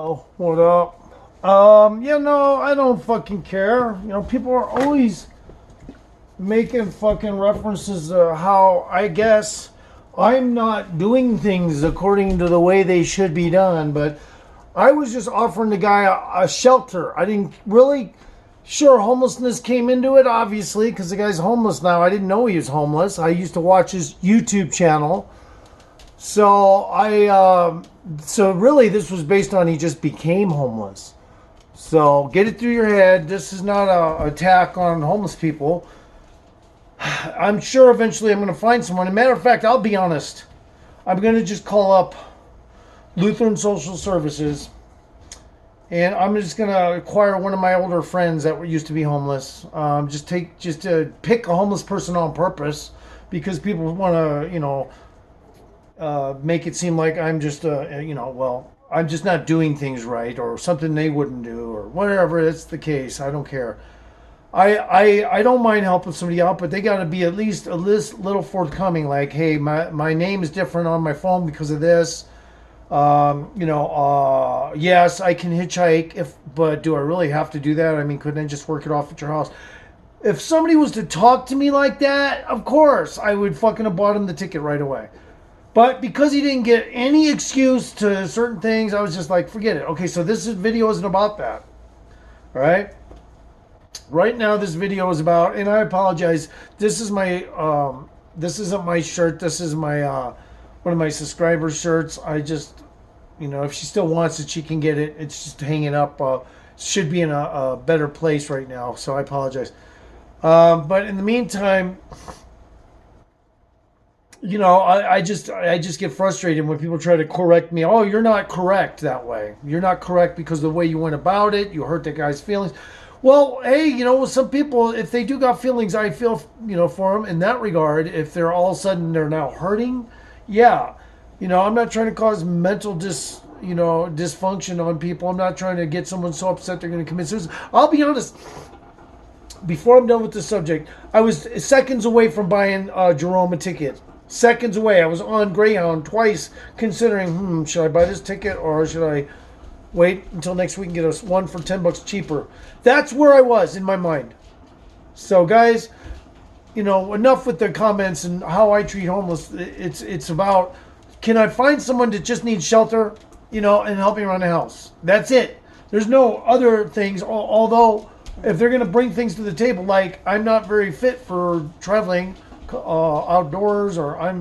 Oh, what up? I don't fucking care. People are always making fucking references to how I guess I'm not doing things according to the way they should be done, but I was just offering the guy a shelter. I didn't really. Sure, homelessness came into it, obviously, because the guy's homeless now. I didn't know he was homeless. I used to watch his YouTube channel. So really, this was based on he just became homeless. So get it through your head. This is not a attack on homeless people. I'm sure eventually I'm going to find someone. As a matter of fact, I'll be honest. I'm going to just call up Lutheran Social Services, and I'm just going to acquire one of my older friends that used to be homeless. Just pick a homeless person on purpose because people want to, make it seem like I'm just, I'm just not doing things right or something they wouldn't do or whatever it's the case. I don't care. I don't mind helping somebody out, but they got to be at least a little forthcoming. Like, hey, my name is different on my phone because of this. Yes, I can hitchhike, but do I really have to do that? I mean, couldn't I just work it off at your house? If somebody was to talk to me like that, of course, I would fucking have bought him the ticket right away. But because he didn't get any excuse to certain things, I was just like, forget it. Okay, so this video isn't about that. All right? Right now, this video is about, and I apologize, this is my, this isn't my shirt. This is my, one of my subscribers' shirts. I just, if she still wants it, she can get it. It's just hanging up. Should be in a better place right now, so I apologize. But in the meantime, I just get frustrated when people try to correct me. Oh, you're not correct that way. You're not correct because of the way you went about it. You hurt that guy's feelings. Well, hey, some people, if they do got feelings, I feel, for them in that regard. If they're all of a sudden they're now hurting, yeah. I'm not trying to cause mental dysfunction on people. I'm not trying to get someone so upset they're going to commit suicide. I'll be honest. Before I'm done with this subject, I was seconds away from buying Jerome a ticket. Seconds away. I was on Greyhound twice considering, should I buy this ticket or should I wait until next week and get us one for $10 cheaper? That's where I was in my mind. So guys, enough with the comments and how I treat homeless. It's about, can I find someone that just needs shelter, and help me around the house? That's it. There's no other things, although if they're going to bring things to the table, like I'm not very fit for traveling outdoors, or I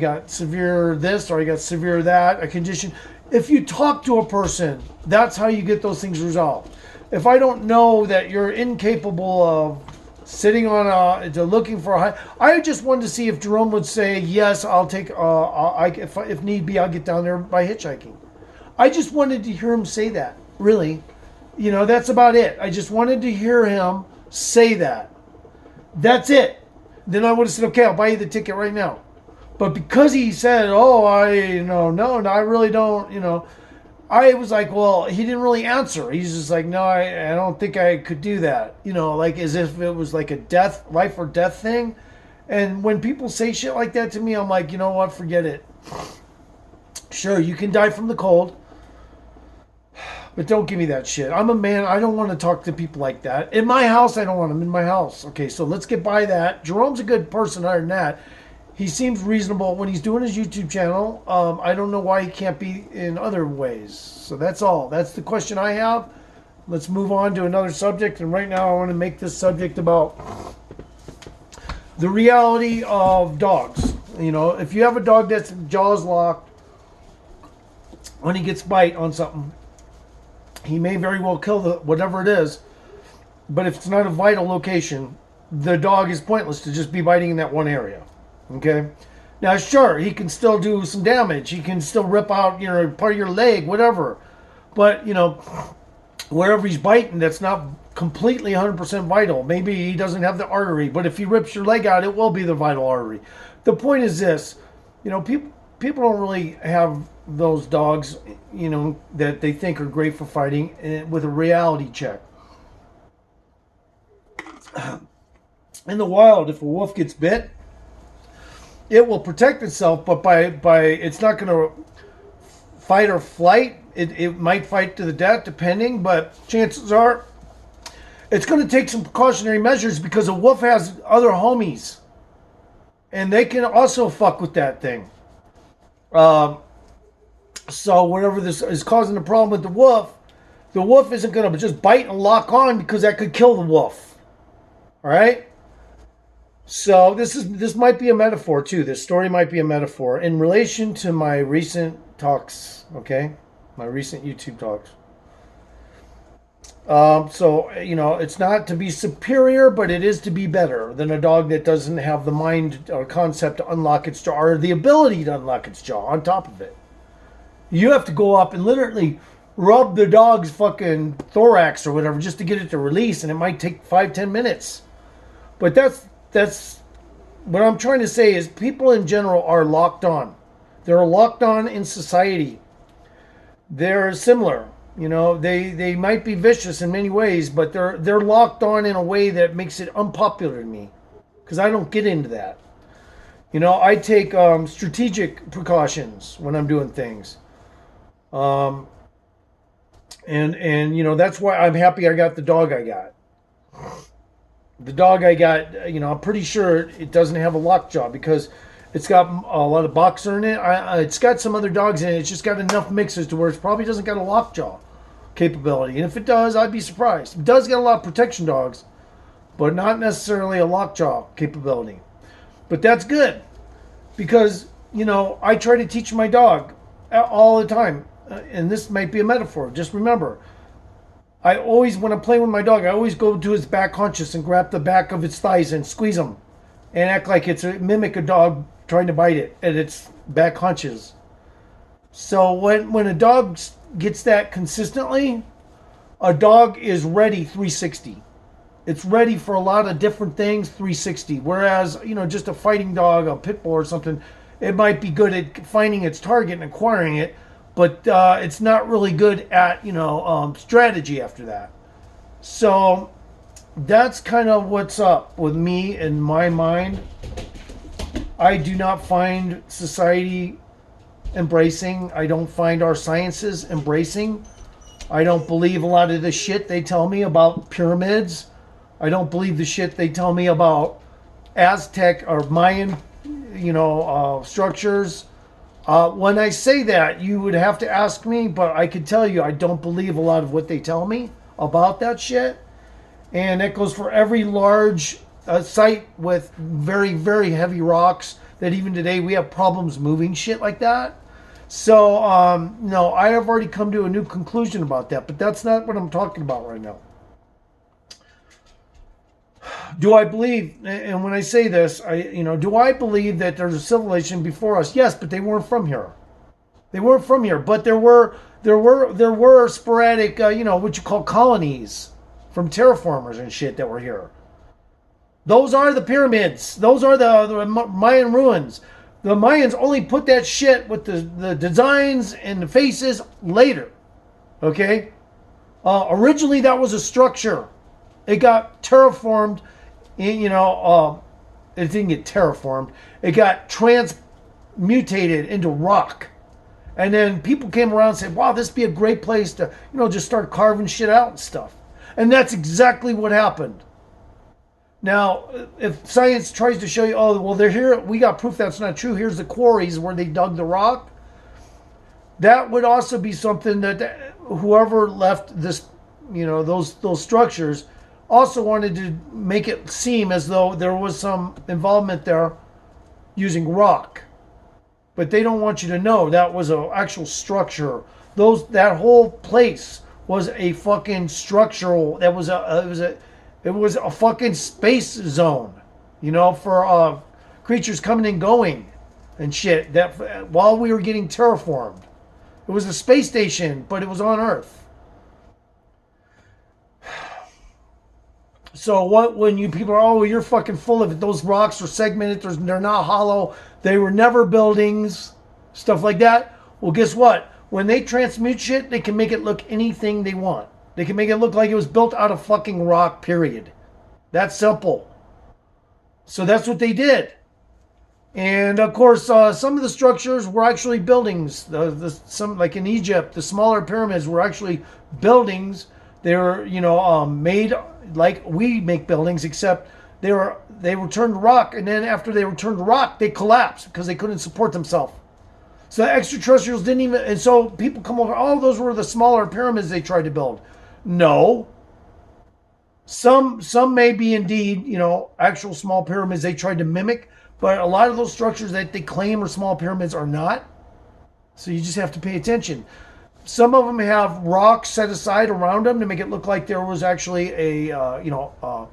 got severe this or I got severe that, a condition. If you talk to a person, that's how you get those things resolved. If I don't know that you're incapable of sitting on looking for a high, I just wanted to see if Jerome would say, yes, I'll take, if need be, I'll get down there by hitchhiking. I just wanted to hear him say that, really. That's about it. I just wanted to hear him say that. That's it. Then I would have said, okay, I'll buy you the ticket right now. But because he said, no, I really don't, I was like, well, he didn't really answer. He's just like, no, I don't think I could do that. Like as if it was like a life or death thing. And when people say shit like that to me, I'm like, you know what, forget it. Sure, you can die from the cold. But don't give me that shit. I'm a man. I don't want to talk to people like that. In my house, I don't want them in my house. Okay, so let's get by that. Jerome's a good person other than that. He seems reasonable when he's doing his YouTube channel. I don't know why he can't be in other ways. So that's all. That's the question I have. Let's move on to another subject. And right now I want to make this subject about the reality of dogs. If you have a dog that's jaws locked, when he gets bite on something, he may very well kill whatever it is. But if it's not a vital location, the dog is pointless to just be biting in that one area. Okay? Now, sure, he can still do some damage. He can still rip out, part of your leg, whatever. But, wherever he's biting, that's not completely 100% vital. Maybe he doesn't have the artery. But if he rips your leg out, it will be the vital artery. The point is this. People don't really have those dogs, that they think are great for fighting with a reality check. In the wild, if a wolf gets bit, it will protect itself, but by it's not going to fight or flight. It might fight to the death, depending, but chances are it's going to take some precautionary measures because a wolf has other homies. And they can also fuck with that thing. So whatever this is causing the problem with the wolf isn't going to just bite and lock on because that could kill the wolf. All right? So this might be a metaphor too. This story might be a metaphor in relation to my recent talks, okay? My recent YouTube talks. So, it's not to be superior, but it is to be better than a dog that doesn't have the mind or concept to unlock its jaw or the ability to unlock its jaw on top of it. You have to go up and literally rub the dog's fucking thorax or whatever just to get it to release, and it might take 5-10 minutes. But that's what I'm trying to say is people in general are locked on. They're locked on in society. They're similar. They might be vicious in many ways, but they're locked on in a way that makes it unpopular to me because I don't get into that. I take strategic precautions when I'm doing things. And that's why I'm happy I got the dog I got. The dog I got, I'm pretty sure it doesn't have a lockjaw because it's got a lot of boxer in it. It's got some other dogs in it. It's just got enough mixes to where it probably doesn't got a lockjaw capability. And if it does, I'd be surprised. It does got a lot of protection dogs, but not necessarily a lockjaw capability. But that's good because, I try to teach my dog all the time. And this might be a metaphor. Just remember, when I'm playing with my dog, I always go to his back haunches and grab the back of its thighs and squeeze them and act like mimic a dog trying to bite it at its back haunches. So when a dog gets that consistently, a dog is ready 360. It's ready for a lot of different things 360. Whereas, just a fighting dog, a pit bull or something, it might be good at finding its target and acquiring it, but it's not really good at, strategy after that. So that's kind of what's up with me in my mind. I do not find society embracing. I don't find our sciences embracing. I don't believe a lot of the shit they tell me about pyramids. I don't believe the shit they tell me about Aztec or Mayan, structures. When I say that, you would have to ask me, but I can tell you I don't believe a lot of what they tell me about that shit. And that goes for every large site with very, very heavy rocks that even today we have problems moving shit like that. So, no, I have already come to a new conclusion about that, but that's not what I'm talking about right now. Do I believe, and when I say this, do I believe that there's a civilization before us? Yes, but they weren't from here. They weren't from here, but there were sporadic, what you call colonies from terraformers and shit that were here. Those are the pyramids. Those are the Mayan ruins. The Mayans only put that shit with the designs and the faces later. Okay? Originally, that was a structure. It got terraformed. It didn't get terraformed. It got transmutated into rock. And then people came around and said, wow, this would be a great place to, just start carving shit out and stuff. And that's exactly what happened. Now, if science tries to show you, oh, well, they're here, we got proof that's not true. Here's the quarries where they dug the rock. That would also be something that whoever left this, those structures also wanted to make it seem as though there was some involvement there using rock. But they don't want you to know that was an actual structure. That whole place was a fucking structural. It was a fucking space zone, for creatures coming and going and shit. That while we were getting terraformed, it was a space station, but it was on Earth. So when you people are, oh, you're fucking full of it. Those rocks are segmented. They're not hollow. They were never buildings, stuff like that. Well, guess what? When they transmute shit, they can make it look anything they want. They can make it look like it was built out of fucking rock, period. That's simple. So that's what they did. And of course, some of the structures were actually buildings. Some, like in Egypt, the smaller pyramids were actually buildings. They were, made like we make buildings, except they were turned to rock, and then after they were turned to rock, they collapsed because they couldn't support themselves. So the extraterrestrials didn't even, and so people come over. Oh, those were the smaller pyramids they tried to build. No, some may be indeed, actual small pyramids they tried to mimic, but a lot of those structures that they claim are small pyramids are not. So you just have to pay attention. Some of them have rocks set aside around them to make it look like there was actually a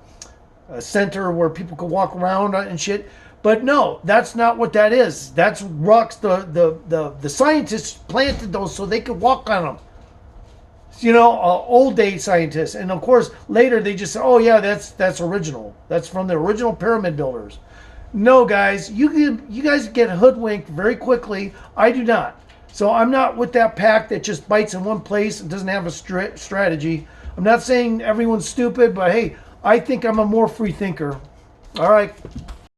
center where people could walk around and shit. But no, that's not what that is. That's rocks. The scientists planted those so they could walk on them. Old day scientists, and of course later they just say, "Oh yeah, that's original. That's from the original pyramid builders." No, guys, you guys get hoodwinked very quickly. I do not. So I'm not with that pack that just bites in one place and doesn't have a strategy. I'm not saying everyone's stupid, but hey, I think I'm a more free thinker. All right.